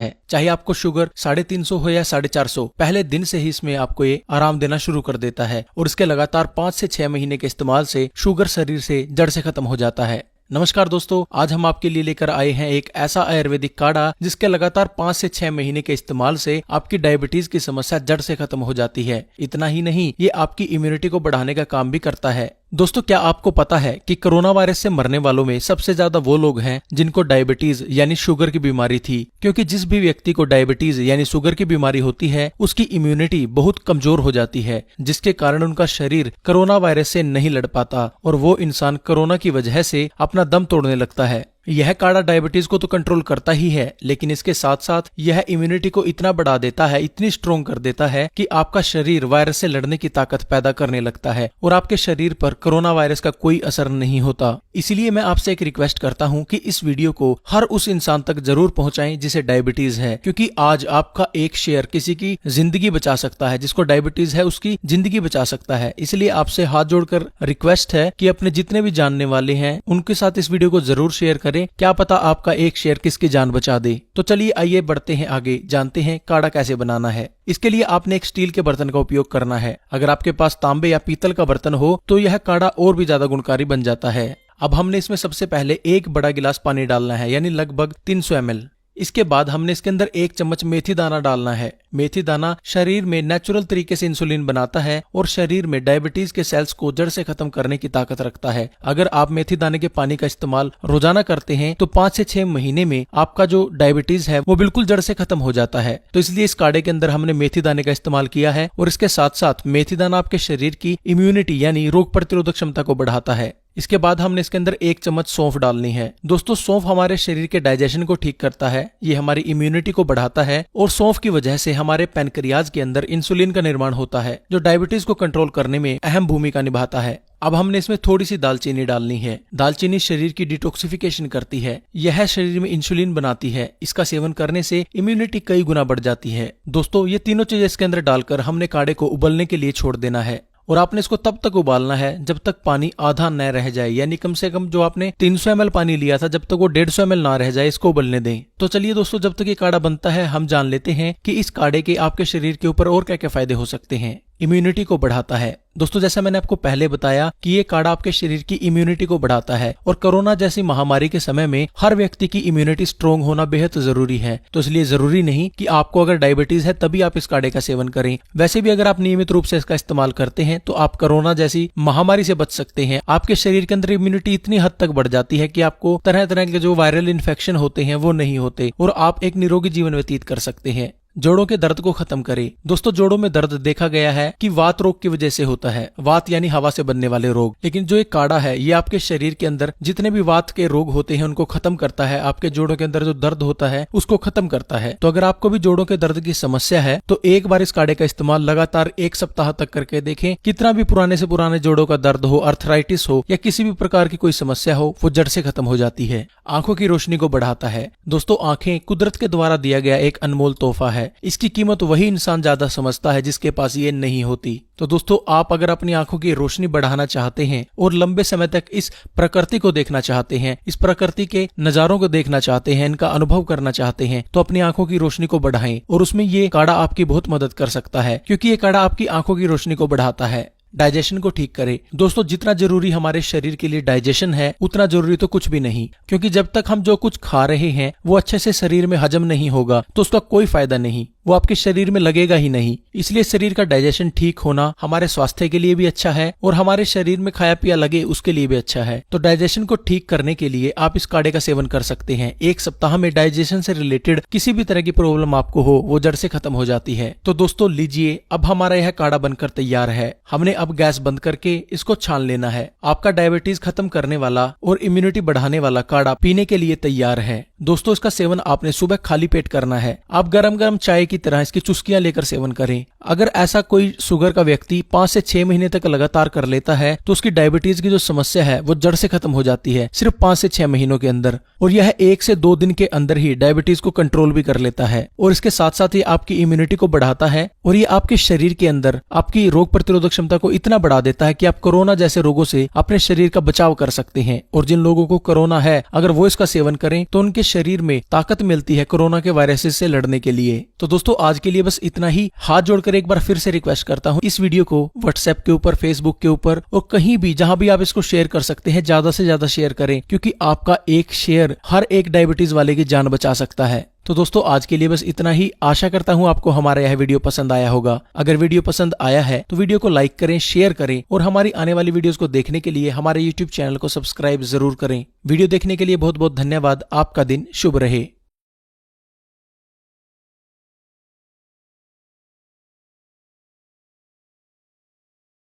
है। चाहे आपको शुगर 350 हो या 450, पहले दिन से ही इसमें आपको ये आराम देना शुरू कर देता है और इसके लगातार 5 से 6 महीने के इस्तेमाल से शुगर शरीर से जड़ से खत्म हो जाता है। नमस्कार दोस्तों, आज हम आपके लिए लेकर आए हैं एक ऐसा आयुर्वेदिक काढ़ा जिसके लगातार 5 से 6 महीने के इस्तेमाल से आपकी डायबिटीज की समस्या जड़ से खत्म हो जाती है। इतना ही नहीं, ये आपकी इम्यूनिटी को बढ़ाने का काम भी करता है। दोस्तों, क्या आपको पता है कि कोरोना वायरस से मरने वालों में सबसे ज्यादा वो लोग हैं जिनको डायबिटीज यानी शुगर की बीमारी थी, क्योंकि जिस भी व्यक्ति को डायबिटीज यानी शुगर की बीमारी होती है उसकी इम्यूनिटी बहुत कमजोर हो जाती है, जिसके कारण उनका शरीर कोरोना वायरस से नहीं लड़ पाता और वो इंसान कोरोना की वजह से अपना दम तोड़ने लगता है। यह काढ़ा डायबिटीज को तो कंट्रोल करता ही है, लेकिन इसके साथ साथ यह इम्यूनिटी को इतना बढ़ा देता है, इतनी स्ट्रोंग कर देता है कि आपका शरीर वायरस से लड़ने की ताकत पैदा करने लगता है और आपके शरीर पर कोरोना वायरस का कोई असर नहीं होता। इसीलिए मैं आपसे एक रिक्वेस्ट करता हूं कि इस वीडियो को हर उस इंसान तक जरूर पहुंचाएं जिसे डायबिटीज है, क्योंकि आज आपका एक शेयर किसी की जिंदगी बचा सकता है। जिसको डायबिटीज है उसकी जिंदगी बचा सकता है। इसलिए आपसे हाथ जोड़कर रिक्वेस्ट है कि अपने जितने भी जानने वाले हैं उनके साथ इस वीडियो को जरूर शेयर करें। क्या पता आपका एक शेयर किसकी जान बचा दे। तो चलिए आइए बढ़ते हैं आगे, जानते हैं काढ़ा कैसे बनाना है। इसके लिए आपने एक स्टील के बर्तन का उपयोग करना है। अगर आपके पास तांबे या पीतल का बर्तन हो तो यह काढ़ा और भी ज्यादा गुणकारी बन जाता है। अब हमने इसमें सबसे पहले 1 बड़ा गिलास पानी डालना है, यानी लगभग 300 ml। इसके बाद हमने इसके अंदर 1 चम्मच मेथी दाना डालना है। मेथी दाना शरीर में नेचुरल तरीके से इंसुलिन बनाता है और शरीर में डायबिटीज के सेल्स को जड़ से खत्म करने की ताकत रखता है। अगर आप मेथी दाने के पानी का इस्तेमाल रोजाना करते हैं तो 5 से 6 महीने में आपका जो डायबिटीज है वो बिल्कुल जड़ से खत्म हो जाता है। तो इसलिए इस काढ़े के अंदर हमने मेथी दाने का इस्तेमाल किया है और इसके साथ साथ मेथी दाना आपके शरीर की इम्यूनिटी यानी रोग प्रतिरोधक क्षमता को बढ़ाता है। इसके बाद हमने इसके अंदर 1 चम्मच सौंफ डालनी है। दोस्तों, सौंफ हमारे शरीर के डाइजेशन को ठीक करता है, ये हमारी इम्यूनिटी को बढ़ाता है और सौंफ की वजह से हमारे पैनक्रियाज के अंदर इंसुलिन का निर्माण होता है जो डायबिटीज को कंट्रोल करने में अहम भूमिका निभाता है। अब हमने इसमें थोड़ी सी दालचीनी डालनी है। दालचीनी शरीर की डिटॉक्सिफिकेशन करती है, यह शरीर में इंसुलिन बनाती है। इसका सेवन करने से इम्यूनिटी कई गुना बढ़ जाती है। दोस्तों, ये तीनों चीजें इसके अंदर डालकर हमने काढ़े को उबलने के लिए छोड़ देना है और आपने इसको तब तक उबालना है जब तक पानी आधा न रह जाए, यानी कम से कम जो आपने 300 ml पानी लिया था जब तक वो 150 ml ना रह जाए, इसको उबलने दें। तो चलिए दोस्तों, जब तक ये काढ़ा बनता है हम जान लेते हैं कि इस काढ़े के आपके शरीर के ऊपर और क्या क्या फायदे हो सकते हैं। इम्यूनिटी को बढ़ाता है। दोस्तों, जैसा मैंने आपको पहले बताया कि ये काढ़ा आपके शरीर की इम्यूनिटी को बढ़ाता है और कोरोना जैसी महामारी के समय में हर व्यक्ति की इम्यूनिटी स्ट्रोंग होना बेहद जरूरी है। तो इसलिए जरूरी नहीं कि आपको अगर डायबिटीज है तभी आप इस काढ़े का सेवन करें। वैसे भी अगर आप नियमित रूप से इसका इस्तेमाल करते हैं तो आप कोरोना जैसी महामारी से बच सकते हैं। आपके शरीर के अंदर इम्यूनिटी इतनी हद तक बढ़ जाती है कि आपको तरह तरह के जो वायरल इन्फेक्शन होते हैं वो नहीं होते और आप एक निरोगी जीवन व्यतीत कर सकते हैं। जोड़ों के दर्द को खत्म करे। दोस्तों, जोड़ों में दर्द देखा गया है कि वात रोग की वजह से होता है, वात यानी हवा से बनने वाले रोग। लेकिन जो एक काढ़ा है ये आपके शरीर के अंदर जितने भी वात के रोग होते हैं उनको खत्म करता है। आपके जोड़ों के अंदर जो दर्द होता है उसको खत्म करता है। तो अगर आपको भी जोड़ों के दर्द की समस्या है तो एक बार इस काढ़े का इस्तेमाल लगातार 1 सप्ताह तक करके देखें। कितना भी पुराने से पुराने जोड़ों का दर्द हो, अर्थराइटिस हो या किसी भी प्रकार की कोई समस्या हो, वो जड़ से खत्म हो जाती है। आंखों की रोशनी को बढ़ाता है। दोस्तों, आंखें कुदरत के द्वारा दिया गया एक अनमोल तोहफा है। इसकी कीमत वही इंसान ज्यादा समझता है जिसके पास ये नहीं होती। तो दोस्तों, आप अगर अपनी आंखों की रोशनी बढ़ाना चाहते हैं और लंबे समय तक इस प्रकृति को देखना चाहते हैं, इस प्रकृति के नजारों को देखना चाहते हैं, इनका अनुभव करना चाहते हैं, तो अपनी आंखों की रोशनी को बढ़ाएं और उसमें ये काढ़ा आपकी बहुत मदद कर सकता है, क्योंकि ये काढ़ा आपकी आंखों की रोशनी को बढ़ाता है। डाइजेशन को ठीक करे। दोस्तों, जितना जरूरी हमारे शरीर के लिए डाइजेशन है उतना जरूरी तो कुछ भी नहीं, क्योंकि जब तक हम जो कुछ खा रहे हैं वो अच्छे से शरीर में हजम नहीं होगा तो उसका कोई फायदा नहीं, वो आपके शरीर में लगेगा ही नहीं। इसलिए शरीर का डाइजेशन ठीक होना हमारे स्वास्थ्य के लिए भी अच्छा है और हमारे शरीर में खाया पिया लगे उसके लिए भी अच्छा है। तो डाइजेशन को ठीक करने के लिए आप इस काढ़े का सेवन कर सकते हैं। 1 सप्ताह में डाइजेशन से रिलेटेड किसी भी तरह की प्रॉब्लम आपको हो वो जड़ से खत्म हो जाती है। तो दोस्तों, लीजिए, अब हमारा यह काढ़ा बनकर तैयार है। हमने अब गैस बंद करके इसको छान लेना है। आपका डायबिटीज खत्म करने वाला और इम्यूनिटी बढ़ाने वाला काढ़ा पीने के लिए तैयार है। दोस्तों, इसका सेवन आपने सुबह खाली पेट करना है। आप गरम गरम चाय की तरह इसकी चुस्कियां लेकर सेवन करें। अगर ऐसा कोई शुगर का व्यक्ति 5 से 6 महीने तक लगातार कर लेता है तो उसकी डायबिटीज की जो समस्या है वो जड़ से खत्म हो जाती है सिर्फ 5 से 6 महीनों के अंदर, और यह 1 से 2 दिन के अंदर ही डायबिटीज को कंट्रोल भी कर लेता है। और इसके साथ साथ ही आपकी इम्यूनिटी को बढ़ाता है और ये आपके शरीर के अंदर आपकी रोग प्रतिरोधक क्षमता को इतना बढ़ा देता है कि आप कोरोना जैसे रोगों से अपने शरीर का बचाव कर सकते हैं। और जिन लोगों को कोरोना है अगर वो इसका सेवन करें तो उनके शरीर में ताकत मिलती है कोरोना के वायरसेस से लड़ने के लिए। तो दोस्तों आज के लिए बस इतना ही। हाथ जोड़कर एक बार फिर से रिक्वेस्ट करता हूं, इस वीडियो को व्हाट्सएप के ऊपर, फेसबुक के ऊपर और कहीं भी जहां भी आप इसको शेयर कर सकते हैं ज्यादा से ज्यादा शेयर करें, क्योंकि आपका एक शेयर हर एक डायबिटीज वाले की जान बचा सकता है। तो दोस्तों आज के लिए बस इतना ही। आशा करता हूं आपको हमारा यह वीडियो पसंद आया होगा। अगर वीडियो पसंद आया है तो वीडियो को लाइक करें, शेयर करें और हमारी आने वाली वीडियोस को देखने के लिए हमारे YouTube चैनल को सब्सक्राइब जरूर करें। वीडियो देखने के लिए बहुत बहुत धन्यवाद। आपका दिन शुभ रहे।